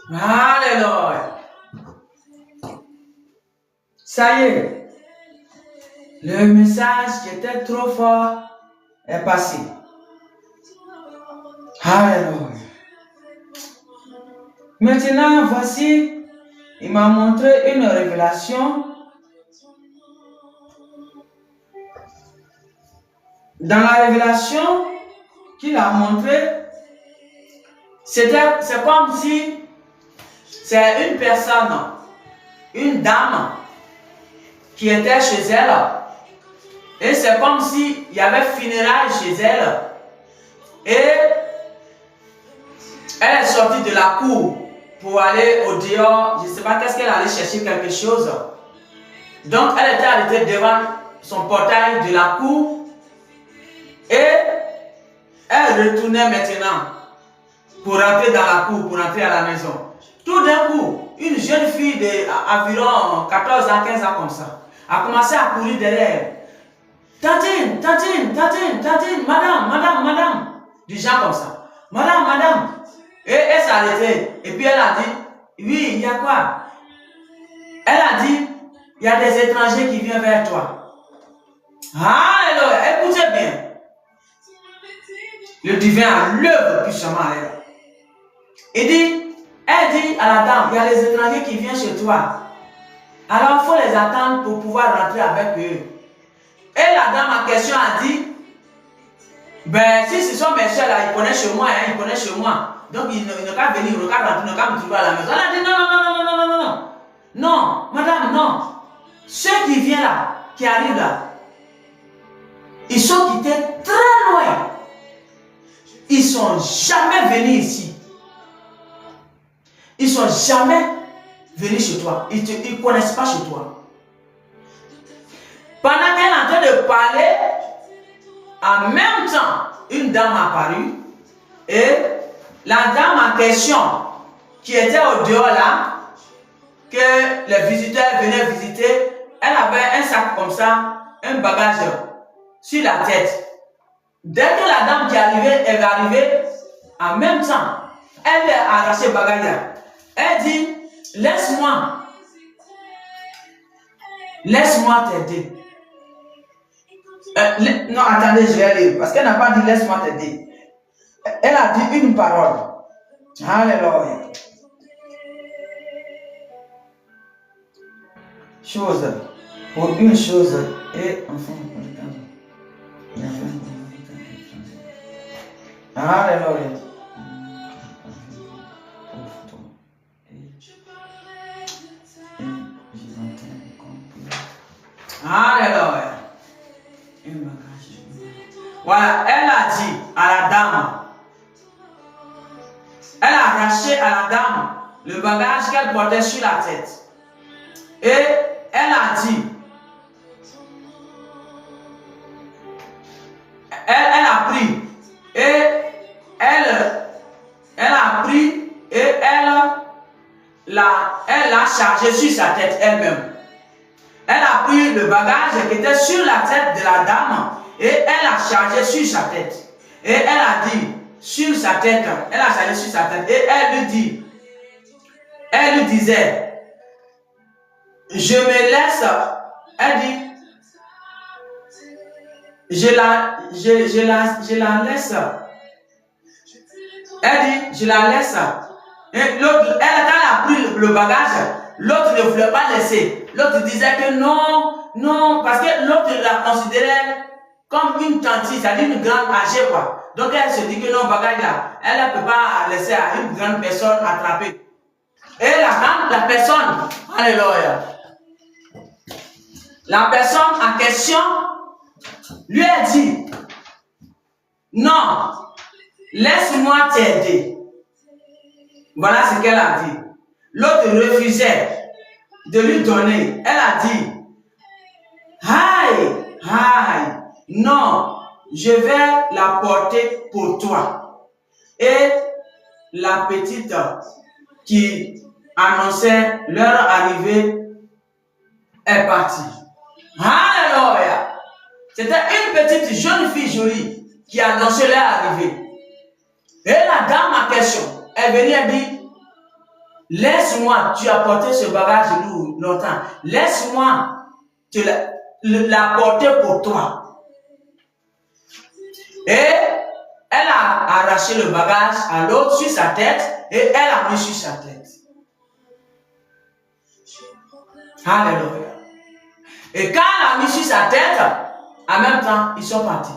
Alléluia. Ça y est. Le message qui était trop fort est passé. Alléluia. Maintenant, voici, il m'a montré une révélation. Dans la révélation qu'il a montrée, c'est comme si c'est une personne, une dame qui était chez elle. Et c'est comme s'il y avait funérailles chez elle. Et elle est sortie de la cour pour aller au dehors. Je ne sais pas qu'est-ce qu'elle allait chercher quelque chose. Donc elle était arrêtée devant son portail de la cour. Et elle retournait maintenant pour rentrer dans la cour, pour rentrer à la maison. Tout d'un coup, une jeune fille d'environ 14 ans, 15 ans comme ça, a commencé à courir derrière. Tantine, tantine, tantine, tantine, madame, madame, madame. Du genre comme ça. Madame, madame. Et elle s'est arrêtée. Et puis elle a dit, oui, il y a quoi? Elle a dit, il y a des étrangers qui viennent vers toi. Alléluia, écoutez bien. Le divin l'œuvre puissamment à elle. Elle dit à la dame, il y a des étrangers qui viennent chez toi. Alors il faut les attendre pour pouvoir rentrer avec eux. Et la dame en question a dit, ben si ce sont mes soeurs là, ils connaissent chez moi, ils connaissent chez moi. Donc ils n'ont qu'à venir, ils n'ont qu'à rentrer, ils n'ont qu'à me trouver à la maison. Elle a dit non, non, non, non, non, non, non, non. Non, madame, non. Ceux qui viennent là, qui arrivent là, ils sont quittés très loin. Ils ne sont jamais venus ici. Ils ne sont jamais venus chez toi. Ils ne connaissent pas chez toi. Pendant qu'elle est en train de parler, en même temps, une dame a apparu. Et la dame en question, qui était au dehors là, que les visiteurs venaient visiter, elle avait un sac comme ça, un bagage sur la tête. Dès que la dame qui est arrivée, en même temps, elle a arraché le bagage. Elle dit, laisse-moi t'aider. Non, attendez, je vais lire, parce qu'elle n'a pas dit laisse-moi t'aider. Elle a dit une parole. Alléluia. Chose, pour une chose, et enfin, alléluia. Alléluia. Voilà, elle a dit à la dame, elle a arraché à la dame le bagage qu'elle portait sur la tête. Et elle a dit, elle a pris, et elle a pris, et elle l'a chargé sur sa tête elle-même. Elle a pris le bagage qui était sur la tête de la dame et elle a chargé sur sa tête. Et elle a dit, sur sa tête, elle a chargé sur sa tête et elle lui disait, je me laisse, elle dit, je la laisse. Elle dit, je la laisse. Et l'autre, elle a pris le bagage, l'autre ne voulait pas laisser. L'autre disait que non, non, parce que l'autre la considérait comme une tante, c'est-à-dire une grande âgée, quoi. Donc elle se dit que non, bagage là, elle ne peut pas laisser à une grande personne attraper. Et la personne, alléluia, la personne en question lui a dit, non, laisse-moi t'aider. Voilà ce qu'elle a dit. L'autre refusait de lui donner. Elle a dit, aïe, non, je vais la porter pour toi. Et la petite qui annonçait leur arrivée est partie. Alléluia. C'était une petite jeune fille jolie qui annonçait leur arrivée. Et la dame en question est venue et dit, laisse-moi, tu as porté ce bagage lourd longtemps, laisse-moi te la porter pour toi. Et elle a arraché le bagage à l'autre sur sa tête et elle a mis sur sa tête. Alléluia. Et quand elle a mis sur sa tête, en même temps, ils sont partis.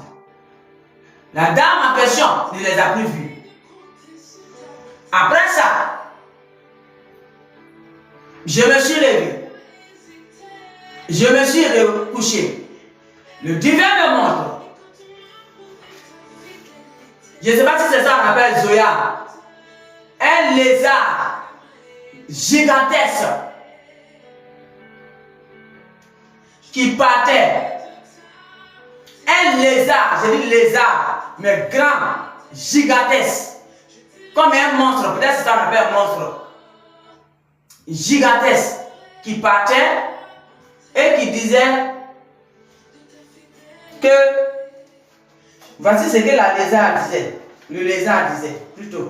La dame en question ne les a plus vus. Après ça, je me suis levé. Je me suis recouché. Le divin me montre. Je ne sais pas si c'est ça qu'on appelle Zoya. Un lézard gigantesque qui partait. Un lézard, je dis lézard, mais grand, gigantesque. Comme un monstre, peut-être c'est ça qu'on appelle un monstre. Gigantesque qui partait et qui disait que voici ce que la lézard disait. Le lézard disait plutôt.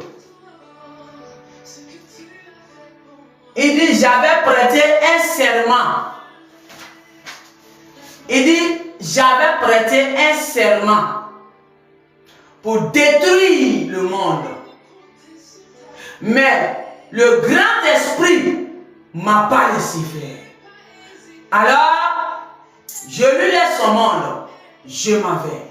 Il dit j'avais prêté un serment. Il dit j'avais prêté un serment pour détruire le monde. Mais le grand esprit m'a pas laissé faire. Alors, je lui laisse son monde, je m'en vais.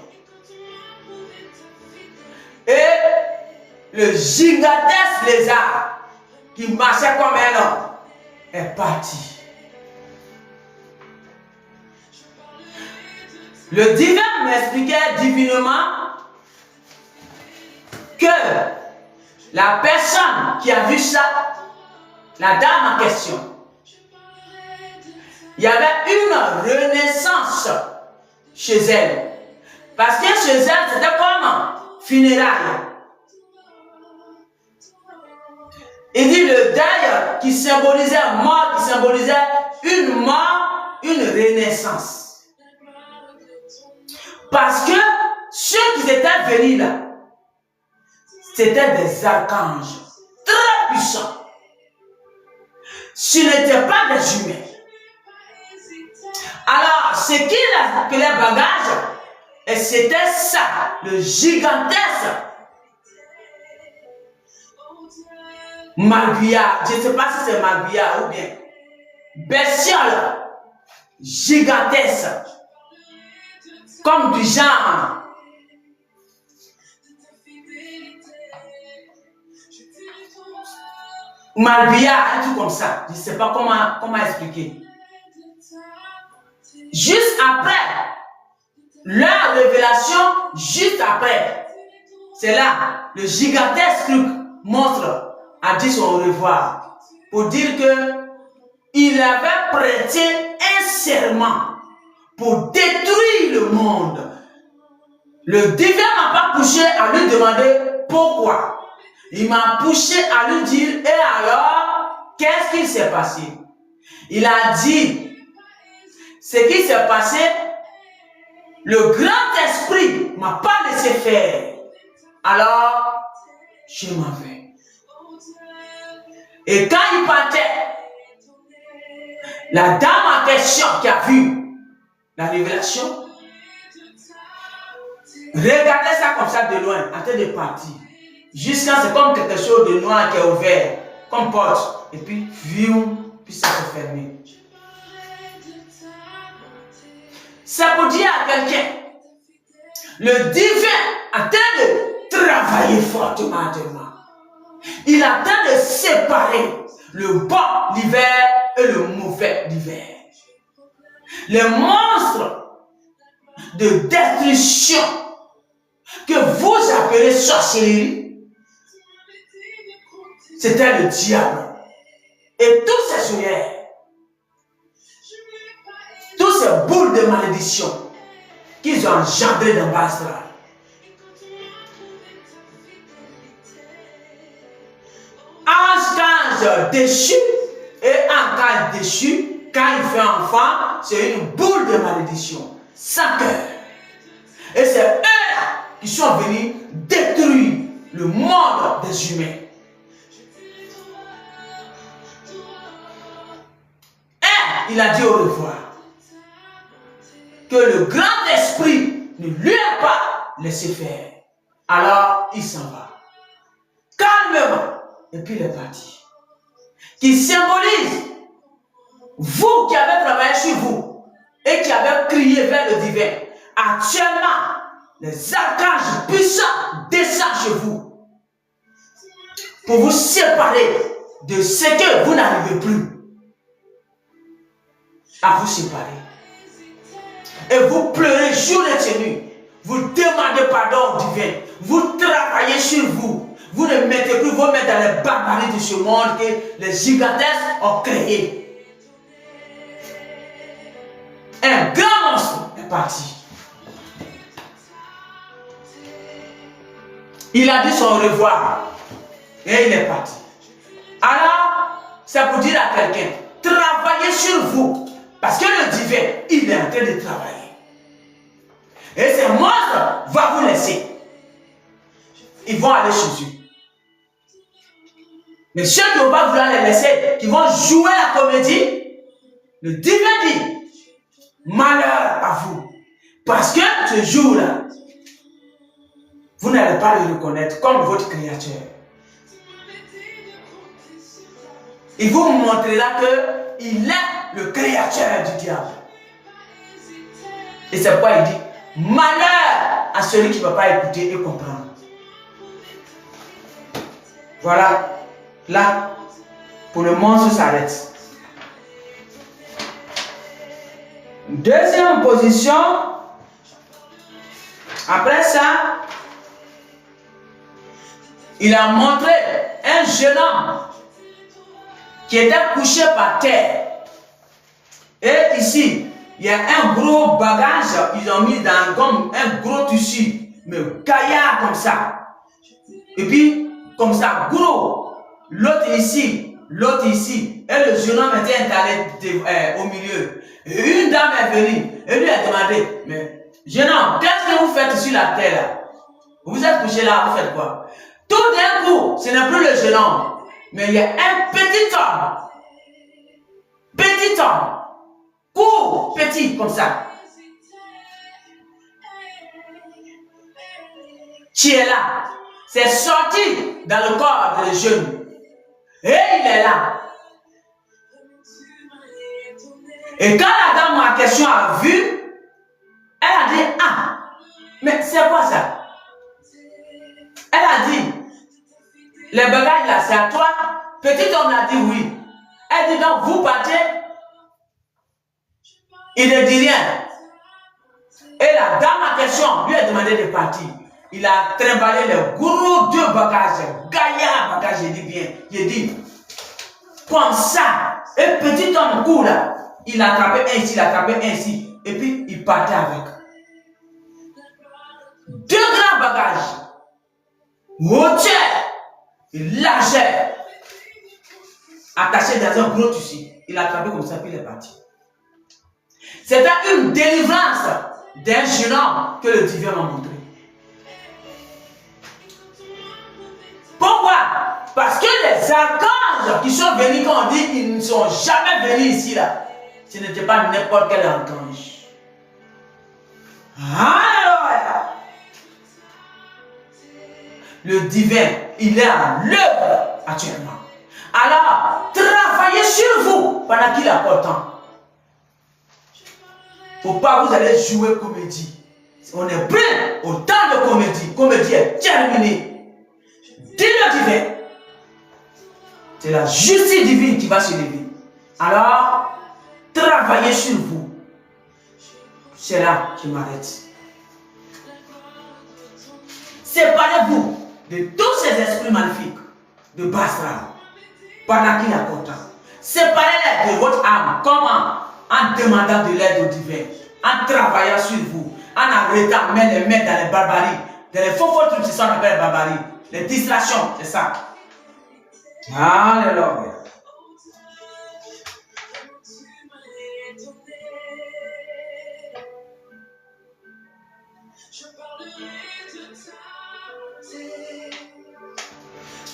Et le gigantesque lézard qui marchait comme un homme est parti. Le divin m'expliquait divinement que la personne qui a vu ça, la dame en question, il y avait une renaissance chez elle. Parce que chez elle, c'était comme funérailles. Il dit le deuil qui symbolisait mort, qui symbolisait une mort, une renaissance. Parce que ceux qui étaient venus là, c'était des archanges très puissants. Ce n'étaient pas des humains. Alors, ce qu'il appelait bagage, et c'était ça, le gigantesque marguillard. Je ne sais pas si c'est marguillard ou bien bestiole gigantesque, comme du genre. Marguillard, un truc comme ça. Je ne sais pas comment expliquer. Juste après, leur révélation, juste après, c'est là, le gigantesque truc, monstre, a dit son au revoir. Pour dire que il avait prêté un serment pour détruire le monde. Le divin n'a pas poussé à lui demander pourquoi. Il m'a poussé à lui dire, et alors, qu'est-ce qui s'est passé? Il a dit, ce qui s'est passé, le grand esprit ne m'a pas laissé faire. Alors, je m'en vais. Et quand il partait, la dame en question qui a vu la révélation, regardait ça comme ça de loin, en train de partir. Jusqu'à c'est comme quelque chose de noir qui est ouvert, comme porte. Et puis, puis ça s'est fermé. Ça peut dire à quelqu'un, le divin a train de travailler fortement. Il a train de séparer le bon l'hiver et le mauvais l'hiver. Les monstres de destruction que vous appelez sorcellerie, c'était le diable. Et tous ces souliers, tous ces boules de malédiction qu'ils ont engendrées dans Basra. Ange déchu et ange déchu, quand il fait enfant, c'est une boule de malédiction, sans cœur. Et c'est eux qui sont venus détruire le monde des humains. il a dit au revoir. Que le grand esprit ne lui a pas laissé faire. Alors, il s'en va. Calmement. Et puis, il est parti. Qui symbolise vous qui avez travaillé sur vous et qui avez crié vers le divin. Actuellement, les archanges puissants descendent chez vous pour vous séparer de ce que vous n'arrivez plus à vous séparer. Et vous pleurez jour et nuit. Vous demandez pardon au divin. Vous travaillez sur vous. Vous ne mettez plus vos mains dans les barbaries de ce monde que les gigantesques ont créé. Un grand monstre est parti. Il a dit son au revoir. Et il est parti. Alors, c'est pour dire à quelqu'un, travaillez sur vous. Parce que le divin, il est en train de travailler. Et ces monstres vont vous laisser. Ils vont aller chez eux. Mais ceux qui ne vont pas vouloir les laisser, qui vont jouer la comédie, le divin dit, malheur à vous. Parce que ce jour-là, vous n'allez pas le reconnaître comme votre créateur. Il vous montrera qu'il est le créateur du diable. Et c'est pourquoi il dit, malheur à celui qui ne va pas écouter et comprendre. Voilà. Là, pour le monstre s'arrête. Deuxième position. Après ça, il a montré un jeune homme qui était couché par terre. Et ici, il y a un gros bagage, ils ont mis dans comme un gros tissu, mais gaillard comme ça. Et puis, comme ça, gros. L'autre ici, et le jeune homme était installé au milieu. Et une dame est venue et lui a demandé, mais jeune homme, qu'est-ce que vous faites sur la terre là? Vous êtes couché là, vous faites quoi? Tout d'un coup, ce n'est plus le jeune homme, mais il y a un petit homme, court, petit, comme ça, qui est là. C'est sorti dans le corps de jeune. Et il est là. Et quand la dame en question a vu, elle a dit, ah, mais c'est quoi ça? Elle a dit, les bagages là, c'est à toi? Petit homme a dit oui. Elle dit donc, vous partez? Il ne dit rien. Et la dame en question lui a demandé de partir. Il a trimballé les gros deux bagages, gaillard bagages, j'ai dit bien. J'ai dit, comme ça, un petit homme court là, il attrapait un ici, et puis il partait avec. Deux grands bagages, hauteur et largeur, attachés dans un gros tissu. Il a attrapé comme ça, puis il est parti. C'était une délivrance d'un jeune homme que le divin m'a montré. Pourquoi? Parce que les archanges qui sont venus, quand on dit qu'ils ne sont jamais venus ici, là, ce n'était pas n'importe quel archange. Alléluia! Le divin, il est à l'œuvre actuellement. Alors, travaillez sur vous pendant qu'il a pas le temps. Faut pas vous allez jouer comédie. On est prêt au temps de comédie. Comédie est terminée. Dis le divin. C'est la justice divine qui va se lever. Alors, travaillez sur vous. C'est là que je m'arrête. Séparez-vous de tous ces esprits maléfiques de Basra pendant qu'il a content. Séparez-les de votre âme. Comment? En demandant de l'aide au divin, en travaillant sur vous, en arrêtant les mains dans les barbaries, dans les faux trucs qui sont appelés barbaries, les distractions, c'est ça. Alléluia.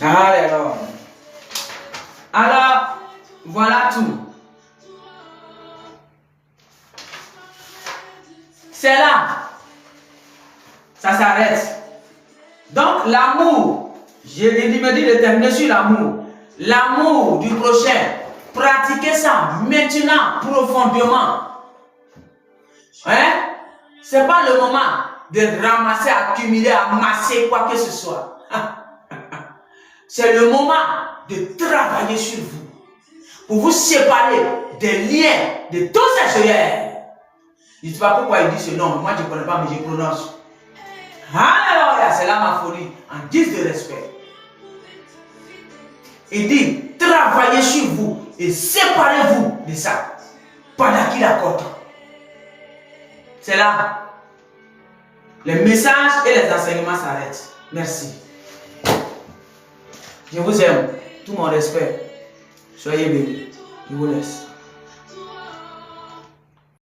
Alléluia. Alors, voilà tout. C'est là. Ça s'arrête. Donc l'amour, il me dit de terminer sur l'amour. L'amour du prochain. Pratiquez ça maintenant, profondément. Hein? Ce n'est pas le moment de ramasser, accumuler, amasser quoi que ce soit. C'est le moment de travailler sur vous. Pour vous séparer des liens de tous ces choses. Je ne sais pas pourquoi il dit ce nom. Moi, je ne connais pas, mais je prononce. Alléluia, c'est là ma folie, en guise de respect. Il dit, travaillez sur vous et séparez-vous de ça. Pendant qu'il accorde. C'est là. Les messages et les enseignements s'arrêtent. Merci. Je vous aime. Tout mon respect. Soyez bénis. Je vous laisse.